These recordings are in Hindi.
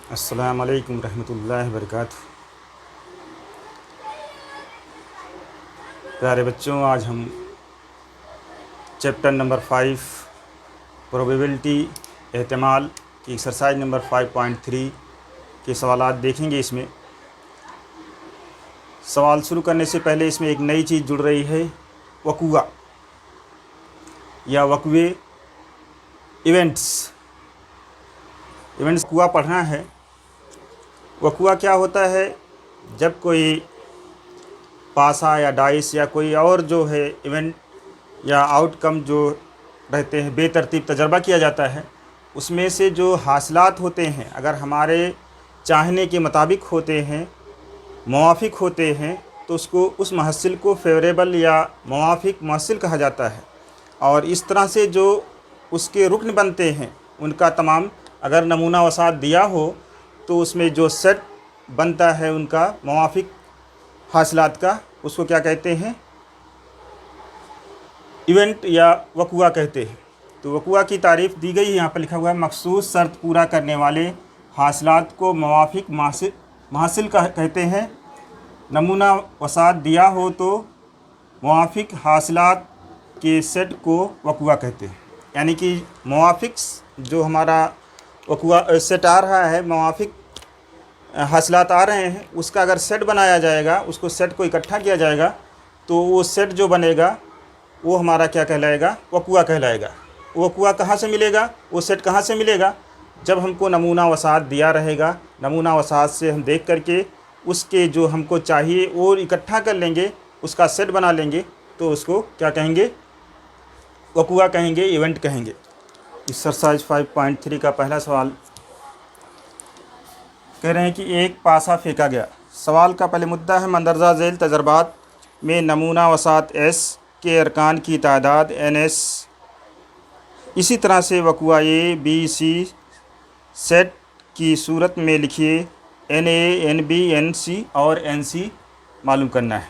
अस्सलाम वालेकुम रहमतुल्लाहि व बरकातुहू। प्यारे बच्चों, आज हम चैप्टर नंबर 5 प्रोबेबिलिटी एहतमाल की एक्सरसाइज नंबर 5.3 के सवालात देखेंगे। इसमें सवाल शुरू करने से पहले इसमें एक नई चीज़ जुड़ रही है, वक़ुआ या वक़वे, इवेंट्स वक़ुआ पढ़ना है। वक़ुआ क्या होता है? जब कोई पासा या डाइस या कोई और जो है इवेंट या आउटकम जो रहते हैं, बेतरतीब तजर्बा किया जाता है, उसमें से जो हासिलात होते हैं अगर हमारे चाहने के मुताबिक होते हैं, मुवाफ़िक होते हैं, तो उसको उस महसिल को फेवरेबल या मुवाफ़िक महसिल कहा जाता है। और इस तरह से जो उसके रुकन बनते हैं उनका तमाम अगर नमूना वसात दिया हो तो उसमें जो सेट बनता है उनका मुवाफ़िक हासिलात का, उसको क्या कहते हैं? इवेंट या वक़ुआ कहते हैं। तो वक़ुआ की तारीफ़ दी गई है, यहाँ पर लिखा हुआ है, मखसूस शर्त पूरा करने वाले हासिलात को मुवाफ़िक महसिल कहते हैं। नमूना वसात दिया हो तो मुवाफ़िक हासिलात के सेट को वक़ुआ कहते हैं। यानी कि मुवाफ़िक जो हमारा वक़ुआ सेट आ रहा है, मुवाफ़िक हासिलात आ रहे हैं, उसका अगर सेट बनाया जाएगा, उसको सेट को इकट्ठा किया जाएगा, तो वो सेट जो बनेगा वो हमारा क्या कहलाएगा? वक़ुआ कहलाएगा। वक़ुआ कहाँ से मिलेगा? वो सेट कहाँ से मिलेगा? जब हमको नमूना वसात दिया रहेगा, नमूना वसात से हम देख करके उसके जो हमको चाहिए वो इकट्ठा कर लेंगे, उसका सेट बना लेंगे, तो उसको क्या कहेंगे? वक़ुआ कहेंगे, इवेंट कहेंगे। एक्सरसाइज 5.3 का पहला सवाल कह रहे हैं कि एक पासा फेंका गया। सवाल का पहले मुद्दा है, मंदरजा झेल तजर्बात में नमूना वसात एस के अरकान की तादाद NS, इसी तरह से वक़ुआ ABC सेट की सूरत में लिखिए NA NB NC और NC मालूम करना है।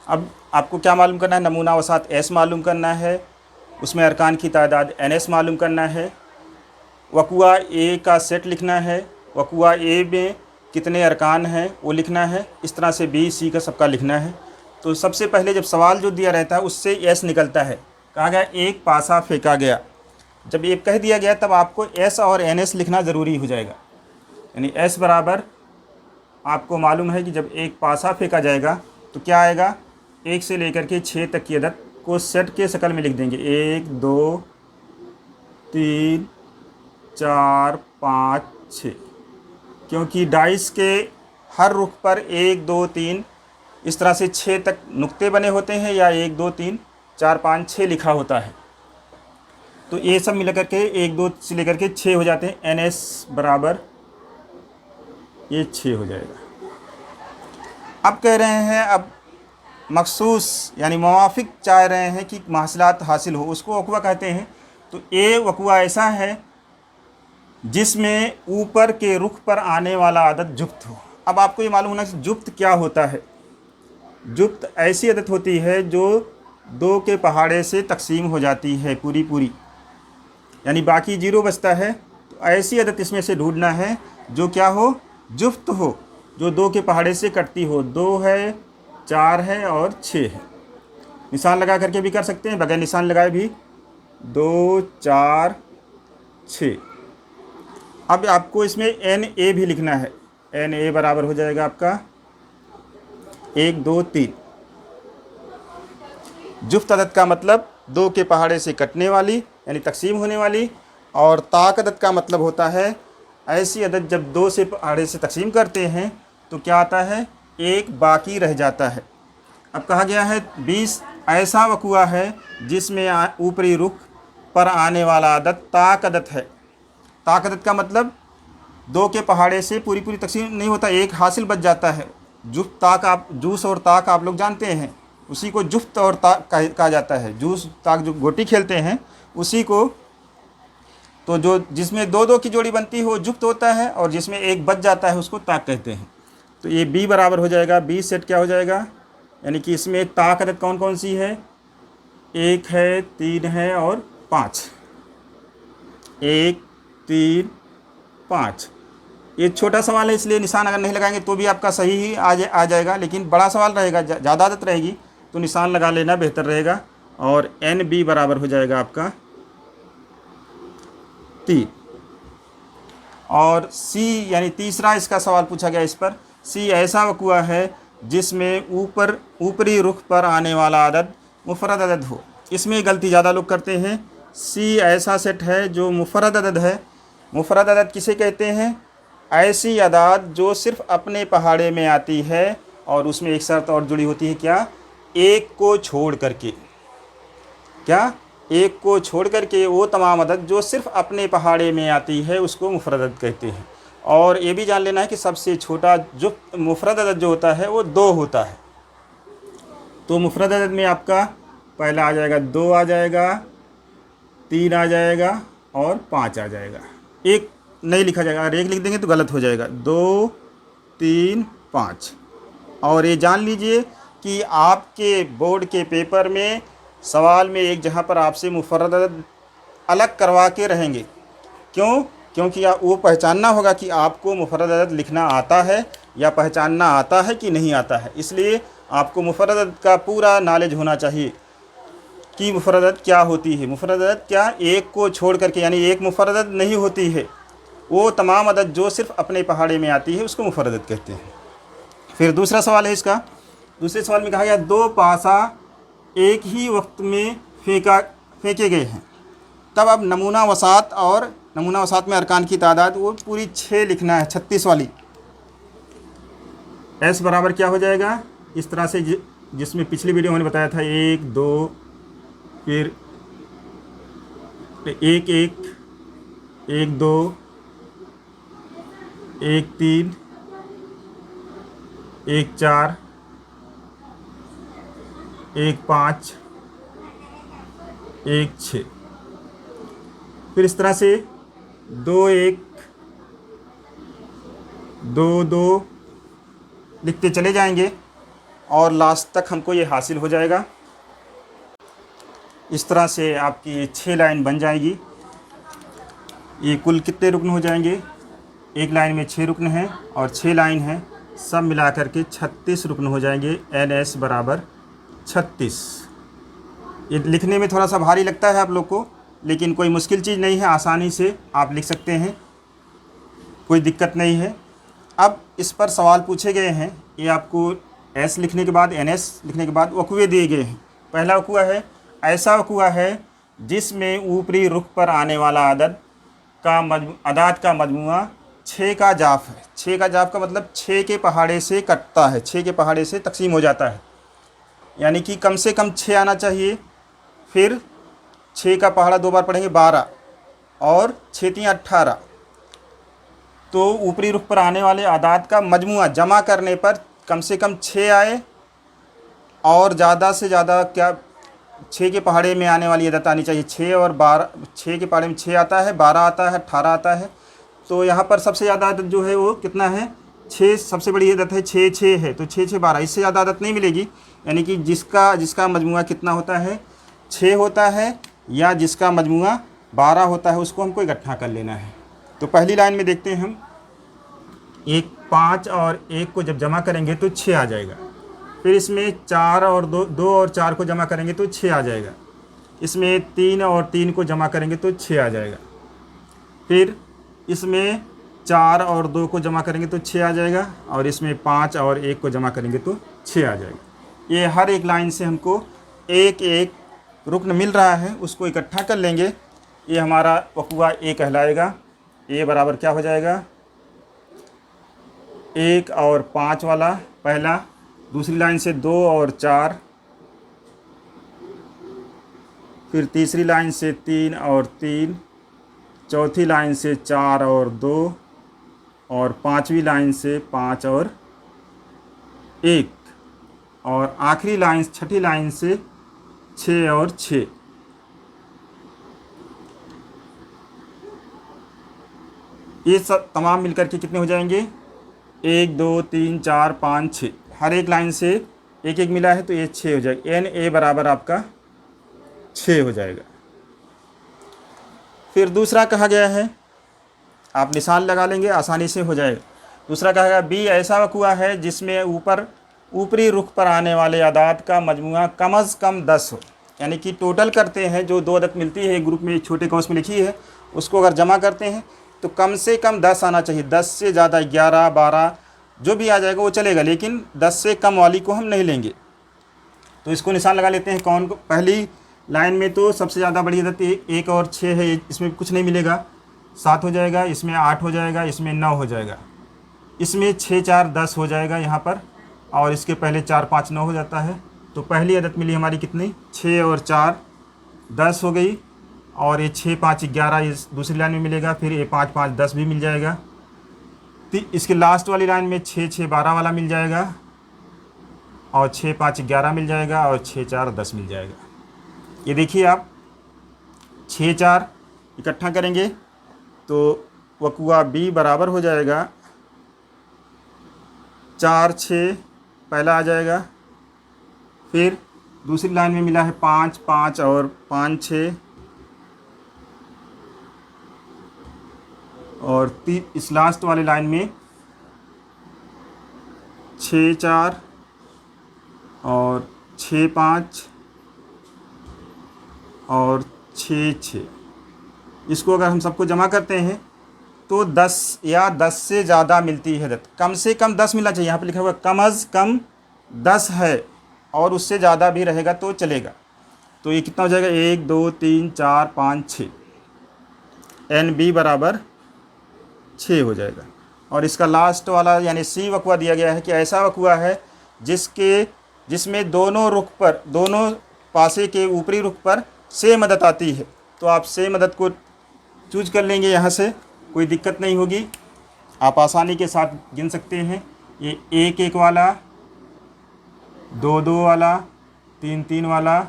अब आपको क्या मालूम करना है? नमूना वसात S मालूम करना है, उसमें अरकान की तादाद NS मालूम करना है, वक़ुआ A का सेट लिखना है, वक़ुआ A में कितने अरकान हैं वो लिखना है, इस तरह से B C का सबका लिखना है। तो सबसे पहले जब सवाल जो दिया रहता है उससे S निकलता है। कहा गया एक पासा फेंका गया, जब ये कह दिया गया तब आपको S और NS लिखना ज़रूरी हो जाएगा। यानी S बराबर आपको मालूम है कि जब एक पासा फेंका जाएगा तो क्या आएगा? 1 से लेकर के 6 तक की अदद को सेट के शक्ल में लिख देंगे। 1 2 3 4 5 6, क्योंकि डाइस के हर रुख पर 1 2 3 इस तरह से 6 तक नुक्ते बने होते हैं, या 1 2 3 4 5 6 लिखा होता है। तो ये सब मिल करके 1 2 से लेकर के 6 हो जाते हैं। NS बराबर ये 6 हो जाएगा। अब कह रहे हैं, अब मखसूस यानी मुवाफ़िक चाह रहे हैं कि महसिलात हासिल हो, उसको वक़ुआ कहते हैं। तो ये वक़ुआ ऐसा है जिसमें ऊपर के रुख पर आने वाला अदद जुफ्त हो। अब आपको ये मालूम होना कि जुफ्त क्या होता है। जुफ्त ऐसी अदद होती है जो 2 के पहाड़े से तकसीम हो जाती है पूरी पूरी, यानी बाकी 0 बचता है। तो ऐसी अदद इसमें से ढूंढना है जो क्या हो? जुफ्त हो, जो 2 के पहाड़े से कटती हो। 2 है, 4 है और 6 है। निशान लगा करके भी कर सकते हैं, बगैर निशान लगाए भी। 2 4 6। अब आपको इसमें NA भी लिखना है। NA बराबर हो जाएगा आपका 1 2 3। जुफ्त अदद का मतलब 2 के पहाड़े से कटने वाली यानी तकसीम होने वाली, और ताक अदद का मतलब होता है ऐसी अदद जब 2 से पहाड़े से तकसीम करते हैं तो क्या आता है? 1 बाकी रह जाता है। अब कहा गया है 20 ऐसा वक़ुआ है जिसमें ऊपरी रुख पर आने वाला अदद ताक अदद है। ताक अदद का मतलब 2 के पहाड़े से पूरी पूरी तकसीम नहीं होता, 1 हासिल बच जाता है। जुफ्त ताक, आप जूस और ताक आप लोग जानते हैं, उसी को जुफ्त और ताक कहा जाता है। जूस ताक जो गोटी खेलते हैं उसी को, तो जो जिसमें 2 2 की जोड़ी बनती है वो जुफ्त होता है, और जिसमें 1 बच जाता है उसको ताक कहते हैं। तो ये B बराबर हो जाएगा, B सेट क्या हो जाएगा? यानी कि इसमें ताक अदद कौन कौन सी है? 1 है, 3 है और 5। 1 3 5 ये छोटा सवाल है इसलिए निशान अगर नहीं लगाएंगे तो भी आपका सही ही आ जाएगा, लेकिन बड़ा सवाल रहेगा, ज़्यादा आदत रहेगी तो निशान लगा लेना बेहतर रहेगा। और NB बराबर हो जाएगा आपका 3। और C यानी तीसरा इसका सवाल पूछा गया इस पर, C ऐसा वक़ुआ है जिसमें ऊपरी रुख पर आने वाला अदद मुफरद अदद हो। इसमें गलती ज़्यादा लोग करते हैं। C ऐसा सेट है जो मुफरद अदद है। मुफरद अदद किसे कहते हैं? ऐसी अदाद जो सिर्फ़ अपने पहाड़े में आती है और उसमें एक शर्त और जुड़ी होती है, क्या? एक को छोड़ करके। क्या? एक को छोड़ करके वो तमाम अदद जो सिर्फ़ अपने पहाड़े में आती है उसको मुफरद अदद कहते हैं। और ये भी जान लेना है कि सबसे छोटा जो मुफरद अदद जो होता है वो 2 होता है। तो मुफरद अदद में आपका पहला आ जाएगा 2 आ जाएगा, 3 आ जाएगा और 5 आ जाएगा। एक नहीं लिखा जाएगा, अगर एक लिख देंगे तो गलत हो जाएगा। 2 3 5। और ये जान लीजिए कि आपके बोर्ड के पेपर में सवाल में एक जगह पर आपसे मुफरद अदद अलग करवा के रहेंगे। क्यों? क्योंकि वो पहचानना होगा कि आपको मुफरद अदद लिखना आता है या पहचानना आता है कि नहीं आता है। इसलिए आपको मुफरद अदद का पूरा नॉलेज होना चाहिए कि मुफरद अदद क्या होती है। मुफरद अदद क्या? एक को छोड़ करके, यानी एक मुफरद अदद नहीं होती है, वो तमाम अदद जो सिर्फ़ अपने पहाड़े में आती है उसको मुफरद अदद कहते हैं। फिर दूसरा सवाल है इसका। दूसरे सवाल में कहा गया 2 पासा एक ही वक्त में फेंके गए हैं। तब अब नमूना वसात में अरकान की तादाद वो पूरी 6 लिखना है, 36 वाली। S बराबर क्या हो जाएगा? इस तरह से जिसमें पिछली वीडियो मैंने बताया था 1 2 फिर 1 1 1 2 1 3 1 4 1 5 1 6। फिर इस तरह से 2 1 2 2 लिखते चले जाएंगे और लास्ट तक हमको ये हासिल हो जाएगा। इस तरह से आपकी 6 लाइन बन जाएगी। ये कुल कितने रुकन हो जाएंगे? एक लाइन में 6 रुकन हैं और 6 लाइन हैं, सब मिलाकर के 36 रुकन हो जाएंगे। NS बराबर 36। ये लिखने में थोड़ा सा भारी लगता है आप लोग को, लेकिन कोई मुश्किल चीज़ नहीं है, आसानी से आप लिख सकते हैं, कोई दिक्कत नहीं है। अब इस पर सवाल पूछे गए हैं, ये आपको S लिखने के बाद NS लिखने के बाद वक़ुए दिए गए हैं। पहला वक़ुआ है, ऐसा वक़ुआ है जिसमें ऊपरी रुख पर आने वाला अदाद का मजमुआ 6 का जाफ है। 6 का जाफ का मतलब 6 के पहाड़े से कटता है, 6 के पहाड़े से तकसीम हो जाता है, यानी कि कम से कम 6 आना चाहिए। फिर 6 का पहाड़ा 2 बार पढ़ेंगे 12 और 6 3 18। तो ऊपरी रुख पर आने वाले आदाद का मजमुआ जमा करने पर कम से कम 6 आए और ज़्यादा से ज़्यादा क्या 6 के पहाड़े में आने वाली अदद आनी चाहिए। 6 और 12, 6 के पहाड़े में 6 आता है, 12 आता है, 18 आता है। तो यहाँ पर सबसे ज़्यादा अदद जो है वो कितना है? 6 सबसे बड़ी अदद है, 6 6 है, तो 6 6 12, इससे ज़्यादा अदद नहीं मिलेगी। यानी कि जिसका मजमुआ कितना होता है? 6 होता है, या जिसका मजमुआ 12 होता है उसको हमको इकट्ठा कर लेना है। तो पहली लाइन में देखते हैं हम, 1 5 और 1 को जब जमा करेंगे तो 6 आ जाएगा। फिर इसमें 4 और 2 और 4 को जमा करेंगे तो 6 आ जाएगा। इसमें 3 और 3 को जमा करेंगे तो 6 आ जाएगा। फिर इसमें 4 और 2 को जमा करेंगे तो 6 आ जाएगा, और इसमें 5 और 1 को जमा करेंगे तो 6 आ जाएगा। ये हर एक लाइन से हमको एक एक रुकन मिल रहा है, उसको इकट्ठा कर लेंगे, ये हमारा वक़ुआ A कहलाएगा। A बराबर क्या हो जाएगा? 1 और 5 वाला पहला, दूसरी लाइन से 2 और 4, फिर तीसरी लाइन से 3 और 3, चौथी लाइन से 4 और 2, और पांचवी लाइन से 5 और 1, और आखिरी लाइन छठी लाइन से 6 और 6। ये सब तमाम मिलकर के कितने हो जाएंगे? 1 2 3 4 5 6। हर एक लाइन से एक एक मिला है तो ये 6 हो जाएगा। NA बराबर आपका 6 हो जाएगा। फिर दूसरा कहा गया है, आप निशान लगा लेंगे, आसानी से हो जाएगा। दूसरा कहेगा बी ऐसा वक़ुआ है जिसमें ऊपरी रुख पर आने वाले अदाद का मजमुआ कम अज़ कम 10 हो। यानी कि टोटल करते हैं जो 2 अदद मिलती है, ग्रुप में छोटे कौंस में लिखी है, उसको अगर जमा करते हैं तो कम से कम 10 आना चाहिए। 10 से ज़्यादा 11, 12 जो भी आ जाएगा वो चलेगा, लेकिन 10 से कम वाली को हम नहीं लेंगे। तो इसको निशान लगा लेते हैं। कौन को? पहली लाइन में तो सबसे ज़्यादा बड़ी अदद 1 और 6 है, इसमें कुछ नहीं मिलेगा, 7 हो जाएगा, इसमें 8 हो जाएगा, इसमें 9 हो जाएगा, इसमें 6 4 10 हो जाएगा यहाँ पर, और इसके पहले 4 5 9 हो जाता है। तो पहली अदद मिली हमारी कितनी? 6 और 4 10 हो गई, और ये 6 5 11 इस दूसरी लाइन में मिलेगा, फिर ये 5 5 10 भी मिल जाएगा। इसके लास्ट वाली लाइन में 6 6 12 वाला मिल जाएगा, और 6 5 11 मिल जाएगा, और 6 4 10 मिल जाएगा। ये देखिए आप 6 4 इकट्ठा करेंगे तो वक़ुआ बी बराबर हो जाएगा 4 6 पहला आ जाएगा, फिर दूसरी लाइन में मिला है 5 5 और 5 6, और इस लास्ट वाली लाइन में 6 4 और 6 5 और 6 6। इसको अगर हम सबको जमा करते हैं तो 10 या 10 से ज़्यादा मिलती है अदद। कम से कम 10 मिलना चाहिए। यहाँ पे लिखा हुआ कम अज़ कम 10 है, और उससे ज़्यादा भी रहेगा तो चलेगा। तो ये कितना हो जाएगा? 1 2 3 4 5 6, एन बी बराबर 6 हो जाएगा। और इसका लास्ट वाला यानी सी वक़ुआ दिया गया है कि ऐसा वक़ुआ है जिसमें दोनों पासे के ऊपरी रुख पर सेम अदद आती है। तो आप सेम अदद को चूज कर लेंगे, यहाँ से कोई दिक्कत नहीं होगी, आप आसानी के साथ गिन सकते हैं। ये 1 1 वाला, 2 2 वाला, 3 3 वाला,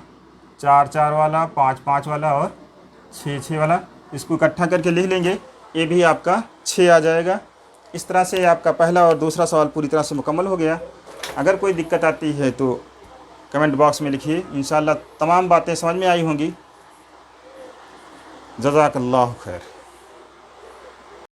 4 4 वाला, 5 5 वाला और 6 6 वाला, इसको इकट्ठा करके लिख लेंगे, ये भी आपका 6 आ जाएगा। इस तरह से आपका पहला और दूसरा सवाल पूरी तरह से मुकम्मल हो गया। अगर कोई दिक्कत आती है तो कमेंट बॉक्स में लिखिए, इंशाअल्लाह तमाम बातें समझ में आई होंगी। जज़ाकल्लाहु खैर।